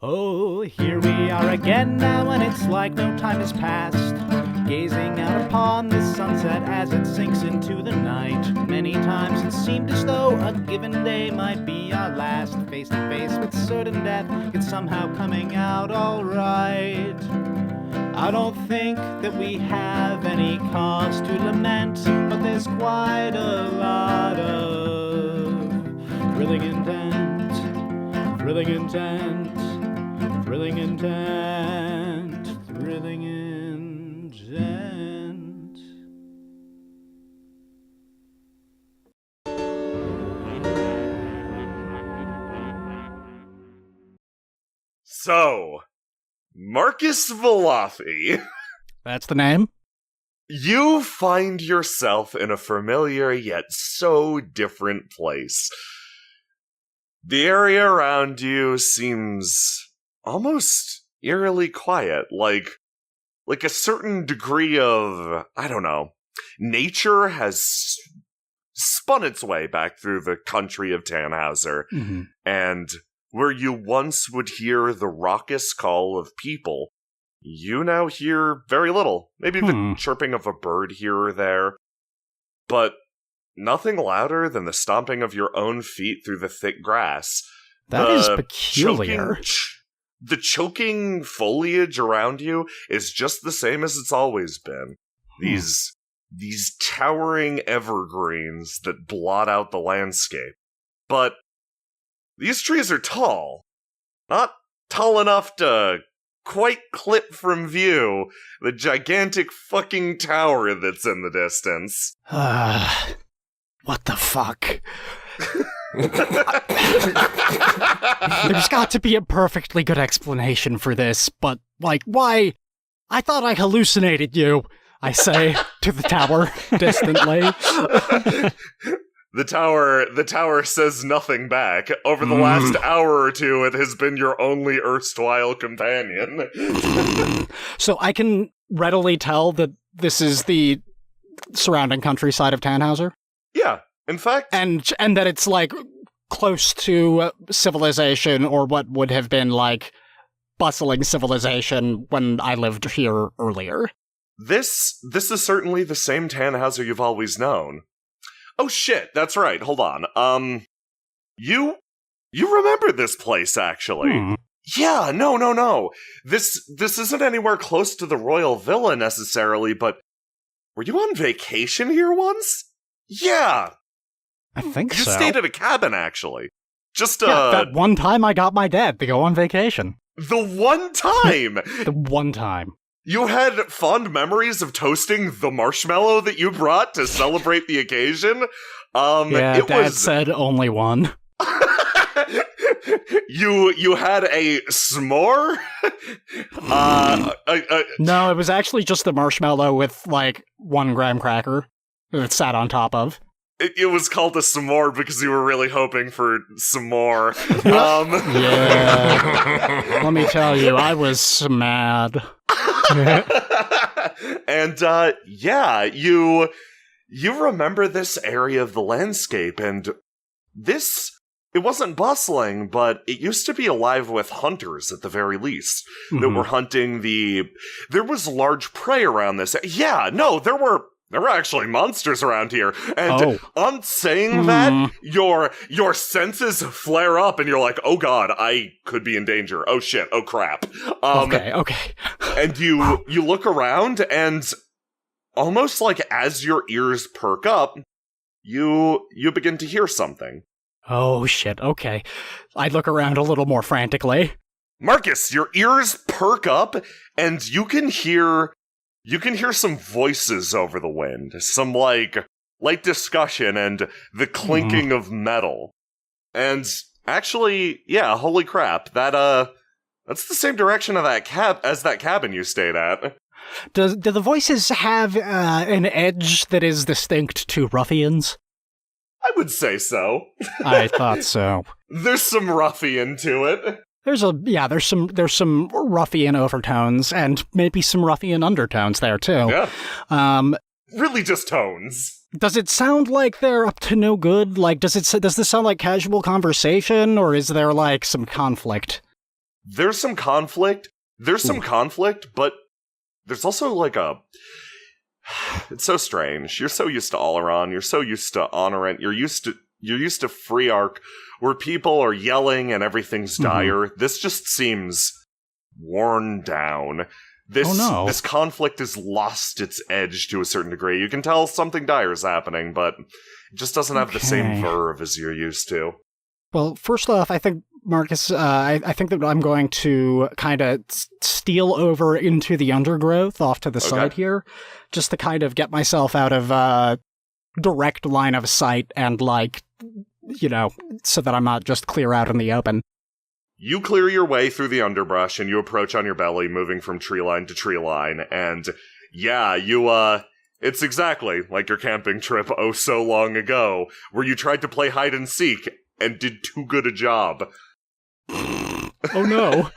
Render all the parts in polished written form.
Oh, here we are again now, and it's like no time has passed. Gazing out upon the sunset as it sinks into the night. Many times it seemed as though a given day might be our last. Face to face with certain death, it's somehow coming out alright. I don't think that we have any cause to lament, but there's quite a lot of thrilling intent, thrilling intent, thrilling intent, thrilling intent. So, Markus Valafi. That's the name? You find yourself in a familiar yet so different place. The area around you seems almost eerily quiet, like a certain degree of, I don't know, nature has spun its way back through the country of Tannhauser, and where you once would hear the raucous call of people, you now hear very little. Maybe the chirping of a bird here or there, but nothing louder than the stomping of your own feet through the thick grass. That is peculiar. The choking foliage around you is just the same as it's always been. These towering evergreens that blot out the landscape. But these trees are tall. Not tall enough to quite clip from view the gigantic fucking tower that's in the distance. What the fuck? There's got to be a perfectly good explanation for this, but, like, why? I thought I hallucinated you, I say to the tower distantly. The tower says nothing back. Over the last hour or two, it has been your only erstwhile companion. So I can readily tell that this is the surrounding countryside of Tannhauser? Yeah, in fact. And that it's, like, close to civilization, or what would have been, like, bustling civilization when I lived here earlier. This is certainly the same Tannhauser you've always known. Oh shit, that's right, hold on. You remember this place, actually. Yeah, no. This isn't anywhere close to the Royal Villa, necessarily, but were you on vacation here once? Yeah. I think you so. You stayed at a cabin, actually. Just, that one time I got my dad to go on vacation. The one time! The one time. You had fond memories of toasting the marshmallow that you brought to celebrate the occasion? Yeah, Dad said only one. You had a s'more? No, it was actually just the marshmallow with, like, 1 graham cracker that it sat on top of. It was called a s'more because you were really hoping for some more. Yeah. Let me tell you, I was mad. And, yeah, you remember this area of the landscape, and it wasn't bustling, but it used to be alive with hunters, at the very least, that were hunting there was large prey around this. Yeah, no, there were actually monsters around here, and on saying that, your senses flare up, and you're like, oh god, I could be in danger. Oh shit, oh crap. Okay. And you look around, and almost like as your ears perk up, you begin to hear something. Oh shit, okay. I look around a little more frantically. Markus, your ears perk up, and you can hear some voices over the wind, some, like, light discussion and the clinking of metal. And actually, yeah, holy crap, that's the same direction of that cabin you stayed at. Do the voices have an edge that is distinct to ruffians? I would say so. I thought so. There's some ruffian to it. There's some ruffian overtones, and maybe some ruffian undertones there, too. Yeah. Really just tones. Does it sound like they're up to no good? Like, does this sound like casual conversation, or is there, like, some conflict? there's some conflict. But there's also like it's so strange. You're so used to Alaron. You're so used to Honorant. You're used to Free Arc, where people are yelling and everything's dire. This just seems worn down. This conflict has lost its edge to a certain degree. You can tell something dire is happening, but it just doesn't have the same verve as you're used to. Well, first off, I think, Marcus, I think that I'm going to kind of steal over into the undergrowth off to the side here, just to kind of get myself out of direct line of sight and, like, you know, so that I'm not just clear out in the open. You clear your way through the underbrush and you approach on your belly, moving from tree line to tree line, and yeah, it's exactly like your camping trip oh so long ago, where you tried to play hide and seek and did too good a job. Oh no.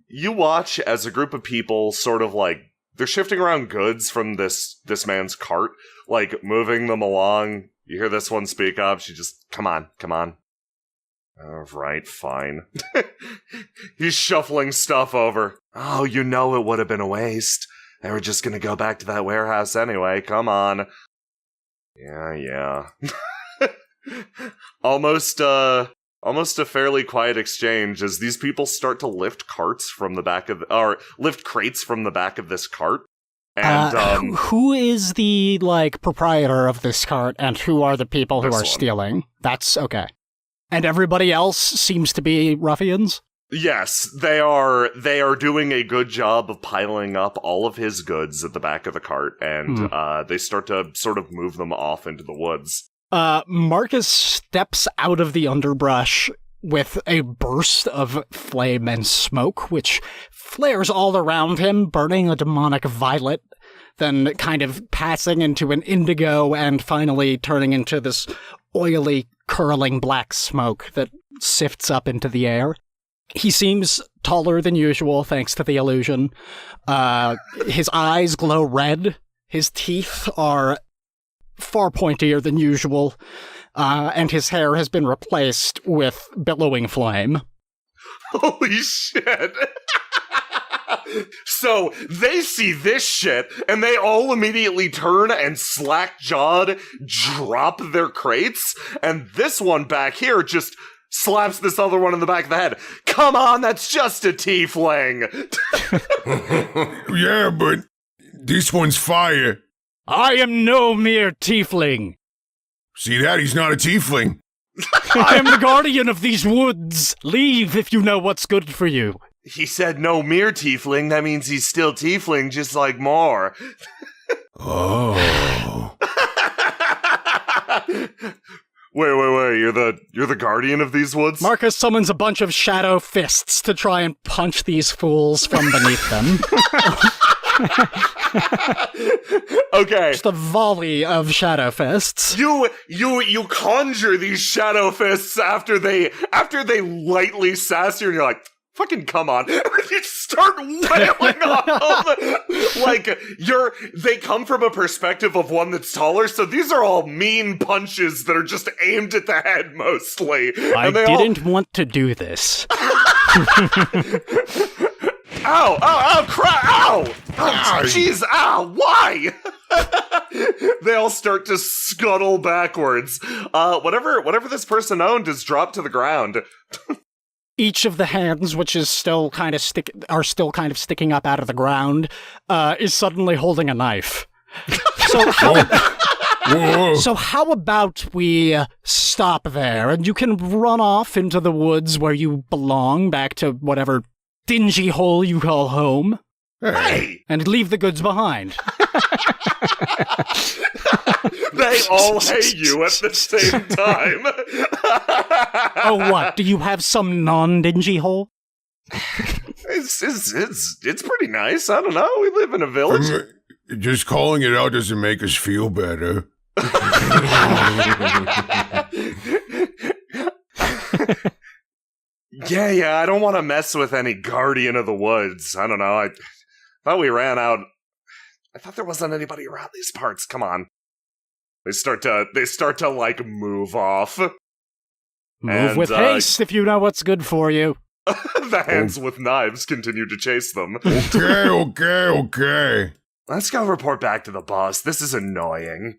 You watch as a group of people sort of like, they're shifting around goods from this man's cart, like moving them along. You hear this one speak up, she just, come on. Alright, fine. He's shuffling stuff over. Oh, you know it would have been a waste. They were just gonna go back to that warehouse anyway, come on. Yeah. Almost a fairly quiet exchange as these people start to lift crates from the back of this cart. And who is the, like, proprietor of this cart, and who are the people who are stealing? That's okay. And everybody else seems to be ruffians? Yes, they are doing a good job of piling up all of his goods at the back of the cart, and they start to sort of move them off into the woods. Marcus steps out of the underbrush with a burst of flame and smoke, which flares all around him, burning a demonic violet, then kind of passing into an indigo and finally turning into this oily, curling black smoke that sifts up into the air. He seems taller than usual, thanks to the illusion. His eyes glow red. His teeth are far pointier than usual. And his hair has been replaced with billowing flame. Holy shit! So, they see this shit, and they all immediately turn and slack-jawed drop their crates, and this one back here just slaps this other one in the back of the head. Come on, that's just a tiefling! Yeah, but this one's fire. I am no mere tiefling. See that? He's not a tiefling. I am the guardian of these woods. Leave if you know what's good for you. He said no mere tiefling, that means he's still tiefling, just like more. Oh. Wait, you're the guardian of these woods? Marcus summons a bunch of shadow fists to try and punch these fools from beneath them. Okay. Just a volley of shadow fists. You conjure these shadow fists after they lightly sass you, and you're like, fucking come on. You start wailing on them. Like, they come from a perspective of one that's taller, so these are all mean punches that are just aimed at the head mostly. I didn't want to do this. Ow, crap, ow! Jeez, ow, why? They all start to scuttle backwards. Whatever this person owned is dropped to the ground. Each of the hands, which is still kind of sticking up out of the ground, is suddenly holding a knife. So how about we stop there, and you can run off into the woods where you belong, back to whatever dingy hole you call home. Hey! And leave the goods behind. They all hate you at the same time. Oh, what? Do you have some non-dingy hole? It's pretty nice. I don't know. We live in a village. Just calling it out doesn't make us feel better. Yeah, I don't want to mess with any guardian of the woods. I don't know. I thought we ran out. I thought there wasn't anybody around these parts. Come on. They start to like move off. Move with haste if you know what's good for you. The hands with knives continue to chase them. Okay. Let's go report back to the boss. This is annoying.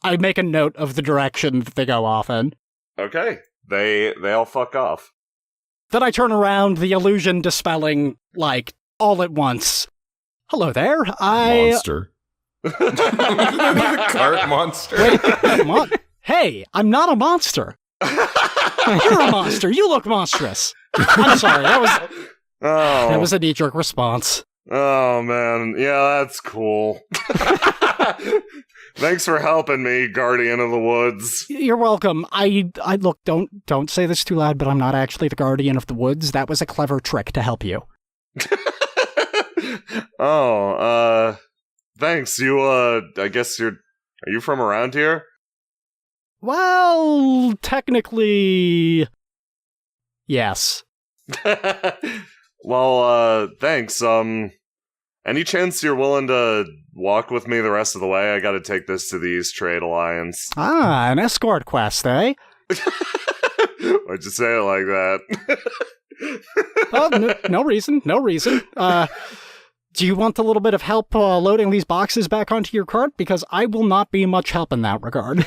I make a note of the direction that they go off in. Okay, they all fuck off. Then I turn around, the illusion dispelling, like, all at once. Hello there, Monster. Cart monster. Wait, hey, I'm not a monster. You're a monster. You look monstrous. I'm sorry, that was a knee-jerk response. Oh, man. Yeah, that's cool. Thanks for helping me, Guardian of the Woods. You're welcome. I look, don't say this too loud, but I'm not actually the Guardian of the Woods. That was a clever trick to help you. Thanks. I guess are you from around here? Well, technically, yes. Well, thanks. Any chance you're willing to walk with me the rest of the way? I gotta take this to the East Trade Alliance. Ah, an escort quest, eh? Why'd you say it like that? Oh, no reason. Do you want a little bit of help loading these boxes back onto your cart? Because I will not be much help in that regard.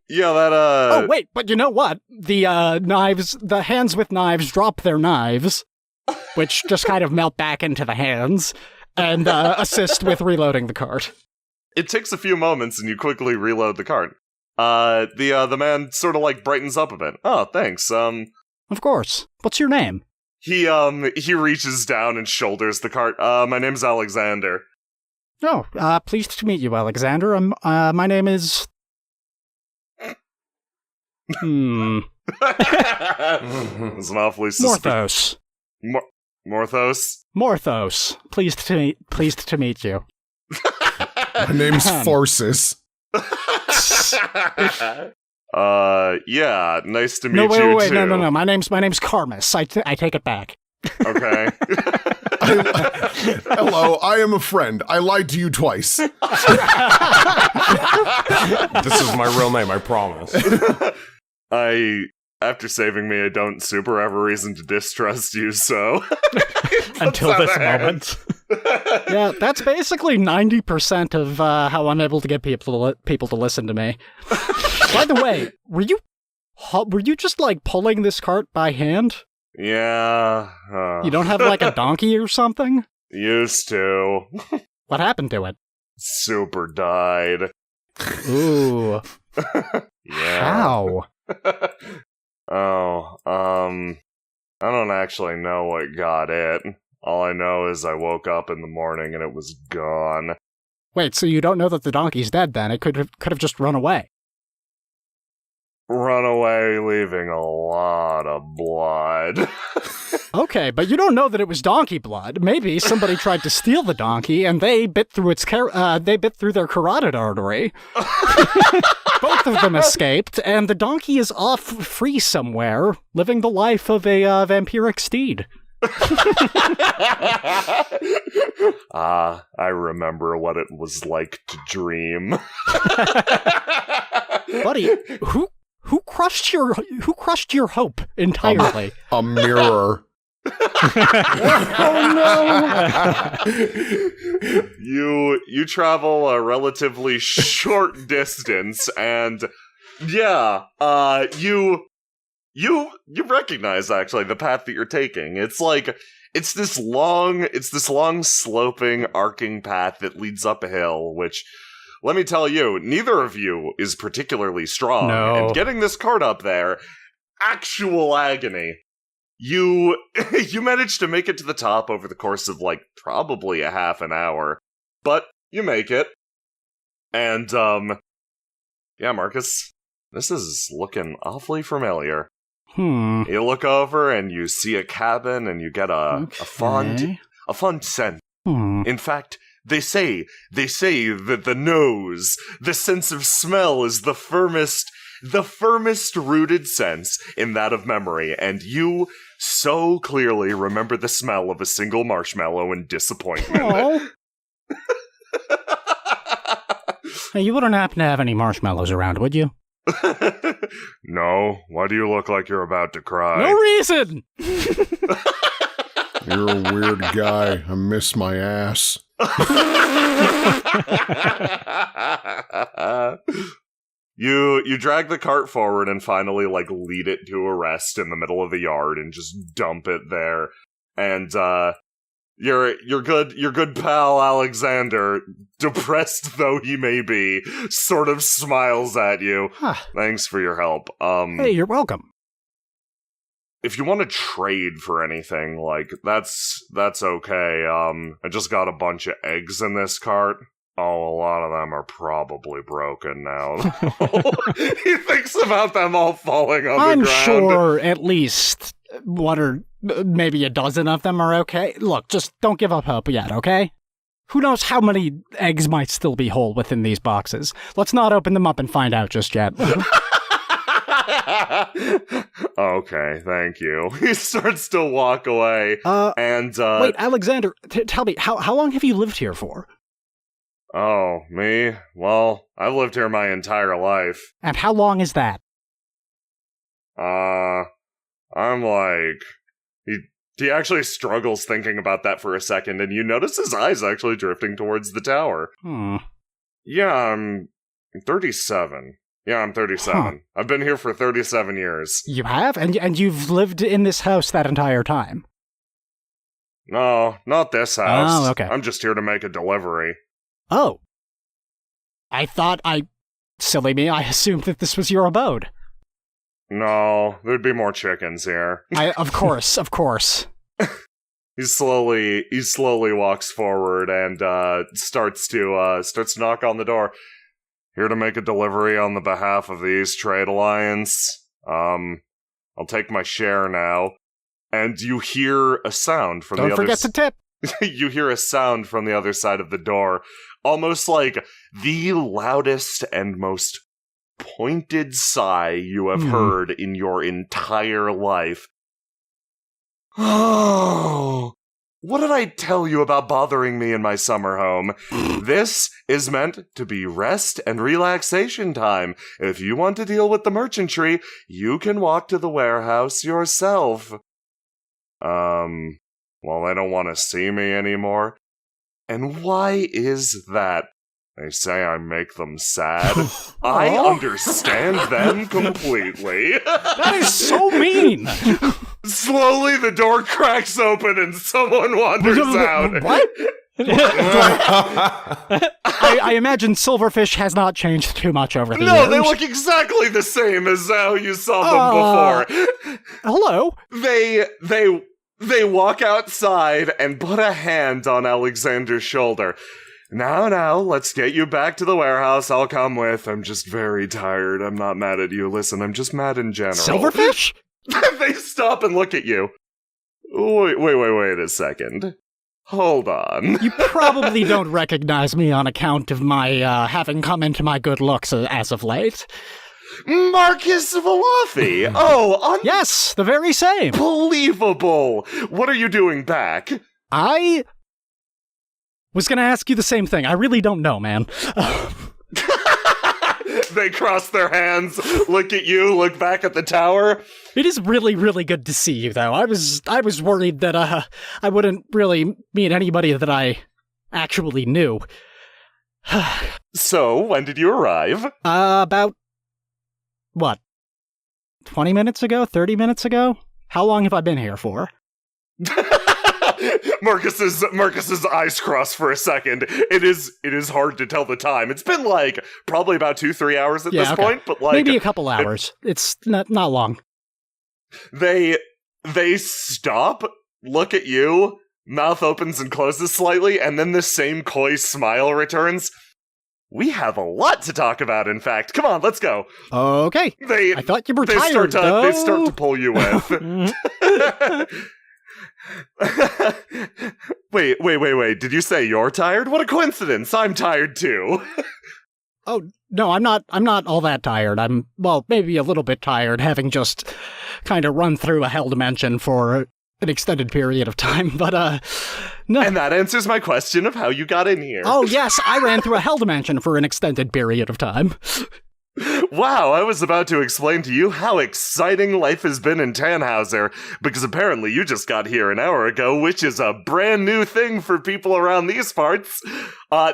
Yeah, that, Oh, wait, but you know what? The hands with knives drop their knives, which just kind of melt back into the hands, and assist with reloading the cart. It takes a few moments, and you quickly reload the cart. The man sort of, like, brightens up a bit. Oh, thanks, Of course. What's your name? He reaches down and shoulders the cart. My name's Alexander. Oh, pleased to meet you, Alexander. My name is... It's an awfully Morthos. Morthos? Morthos. Pleased to meet you. My name's Forces. Yeah, nice to meet you wait, too. no. My name's Carmus. I take it back. Okay. Hello, I am a friend. I lied to you twice. This is my real name, I promise. After saving me, I don't super have a reason to distrust you, so... Until this moment. Yeah, that's basically 90% of how I'm able to get people to listen to me. By the way, were you just, like, pulling this cart by hand? Yeah. You don't have, like, a donkey or something? Used to. What happened to it? Super died. Ooh. Yeah. How? I don't actually know what got it. All I know is I woke up in the morning and it was gone. Wait, so you don't know that the donkey's dead then? It could have just run away. Run away, leaving a lot of blood. Okay, but you don't know that it was donkey blood. Maybe somebody tried to steal the donkey and they bit through their carotid artery. Both of them escaped, and the donkey is off free somewhere, living the life of a vampiric steed. I remember what it was like to dream. Buddy, who crushed your hope entirely? A mirror. Oh no! You travel a relatively short distance, and yeah, you recognize actually the path that you're taking. It's this long sloping, arcing path that leads up a hill, which, let me tell you, neither of you is particularly strong. No. And getting this cart up there, actual agony. You managed to make it to the top over the course of, like, probably a half an hour. But you make it. And, yeah, Marcus, this is looking awfully familiar. You look over and you see a cabin and you get a fond scent. In fact, they say that the nose, the sense of smell, is the firmest rooted sense in that of memory, and you so clearly remember the smell of a single marshmallow in disappointment. Hey, you wouldn't happen to have any marshmallows around, would you? No, why do you look like you're about to cry? No reason! You're a weird guy. I miss my ass. You drag the cart forward and finally lead it to a rest in the middle of the yard and just dump it there. And your good pal Alexander, depressed though he may be, sort of smiles at you. Huh. Thanks for your help. Hey, you're welcome. If you want to trade for anything, that's okay. I just got a bunch of eggs in this cart. Oh, a lot of them are probably broken now. He thinks about them all falling on the I'm ground. sure at least one or maybe a dozen of them are okay. Look, just don't give up hope yet, okay? Who knows how many eggs might still be whole within these boxes? Let's not open them up and find out just yet. Okay, thank you. He starts to walk away. Wait, Alexander, tell me, how long have you lived here for? Oh, me? Well, I've lived here my entire life. And how long is that? I'm he actually struggles thinking about that for a second, and you notice his eyes actually drifting towards the tower. Yeah, I'm 37. Yeah, I'm 37. Huh. I've been here for 37 years. You have? And you've lived in this house that entire time? No, not this house. Oh, okay. I'm just here to make a delivery. Oh. Silly me, I assumed that this was your abode. No, there'd be more chickens here. Of course. He slowly walks forward and starts to knock on the door. Here to make a delivery on the behalf of the East Trade Alliance. I'll take my share now. And you hear a sound from the other Don't forget to tip. You hear a sound from the other side of the door, almost like the loudest and most pointed sigh you have heard in your entire life. Oh, what did I tell you about bothering me in my summer home? This is meant to be rest and relaxation time. If you want to deal with the merchantry, you can walk to the warehouse yourself. Well, they don't want to see me anymore. And why is that? They say I make them sad. I understand them completely. That is so mean! Slowly the door cracks open and someone wanders out. What? I imagine Silverfish has not changed too much over the years. No, they look exactly the same as how you saw them before. Hello? They walk outside and put a hand on Alexander's shoulder. Now, let's get you back to the warehouse. I'll come with. I'm just very tired. I'm not mad at you. Listen, I'm just mad in general. Silverfish? They stop and look at you. Wait a second. Hold on. You probably don't recognize me on account of my having come into my good looks as of late. Markus Valafi! Oh, Yes, the very same. unbelievable! What are you doing back? I was gonna ask you the same thing. I really don't know, man. They cross their hands, look at you, look back at the tower. It is really, really good to see you, though. I was worried that I wouldn't really meet anybody that I actually knew. So, when did you arrive? About what? 20 minutes ago? 30 minutes ago? How long have I been here for? Marcus's eyes cross for a second. It is hard to tell the time. It's been probably about 2-3 hours at this point, but maybe a couple hours. It's not long. They stop, look at you, mouth opens and closes slightly, and then the same coy smile returns. We have a lot to talk about, in fact. Come on, let's go. Okay. I thought you were tired, though. They start to pull you in. Wait. Did you say you're tired? What a coincidence. I'm tired, too. Oh, no, I'm not all that tired. I'm, well, maybe a little bit tired, having just kind of run through a hell dimension for an extended period of time, but, no. And that answers my question of how you got in here. Oh, yes, I ran through a hell dimension for an extended period of time. Wow, I was about to explain to you how exciting life has been in Tannhauser, because apparently you just got here an hour ago, which is a brand new thing for people around these parts.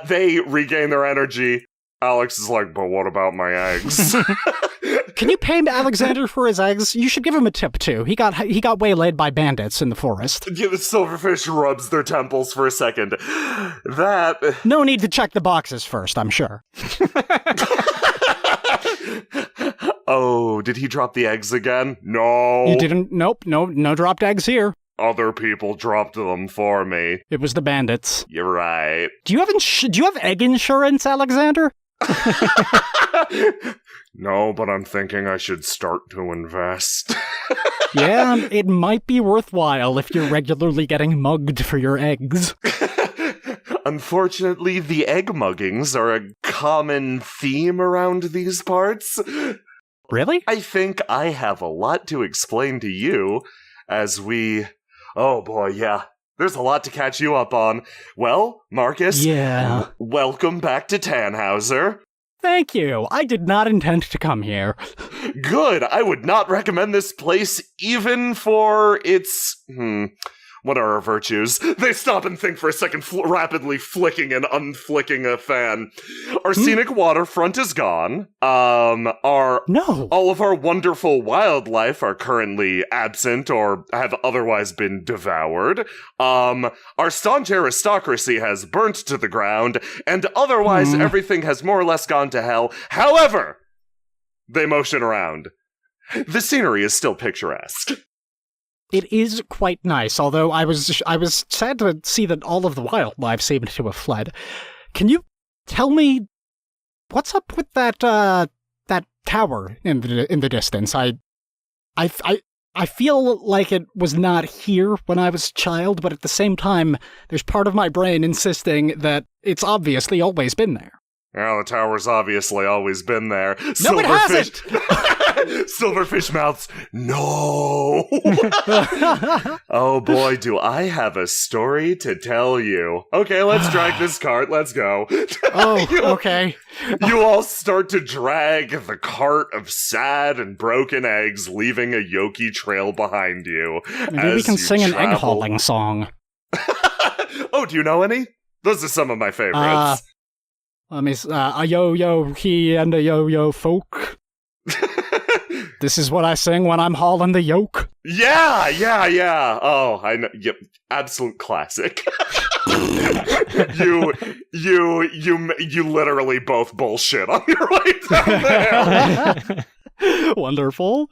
They regain their energy. Alex is like, but what about my eggs? Can you pay Alexander for his eggs? You should give him a tip, too. He got waylaid by bandits in the forest. Yeah, the silverfish rubs their temples for a second. That... No need to check the boxes first, I'm sure. Oh, did he drop the eggs again? No. You didn't? Nope, no dropped eggs here. Other people dropped them for me. It was the bandits. You're right. Do you have egg insurance, Alexander? No, but I'm thinking I should start to invest. Yeah, it might be worthwhile if you're regularly getting mugged for your eggs. Unfortunately, the egg muggings are a common theme around these parts. Really? I think I have a lot to explain to you as we... Oh boy, yeah. There's a lot to catch you up on. Well, Markus, yeah. Welcome back to Tannhauser. Thank you. I did not intend to come here. Good. I would not recommend this place even for its... What are our virtues? They stop and think for a second, rapidly flicking and unflicking a fan. Our scenic waterfront is gone. No. All of our wonderful wildlife are currently absent or have otherwise been devoured. Our staunch aristocracy has burnt to the ground, and otherwise everything has more or less gone to hell. However, they motion around. The scenery is still picturesque. It is quite nice, although I was sad to see that all of the wildlife seemed to have fled. Can you tell me what's up with that tower in the distance? I feel like it was not here when I was a child, but at the same time, there's part of my brain insisting that it's obviously always been there. Well, the tower's obviously always been there. No, it hasn't! Silverfish mouths, no! Oh boy, do I have a story to tell you. Okay, let's drag this cart, let's go. Okay. You all start to drag the cart of sad and broken eggs, leaving a yolky trail behind you. Maybe we can sing an egg hauling song. Oh, do you know any? Those are some of my favorites. Let me, a yo-yo he and a yo-yo folk. This is what I sing when I'm hauling the yoke. Yeah. Oh, I know. Yep, absolute classic. You literally both bullshit on your way down there. Wonderful.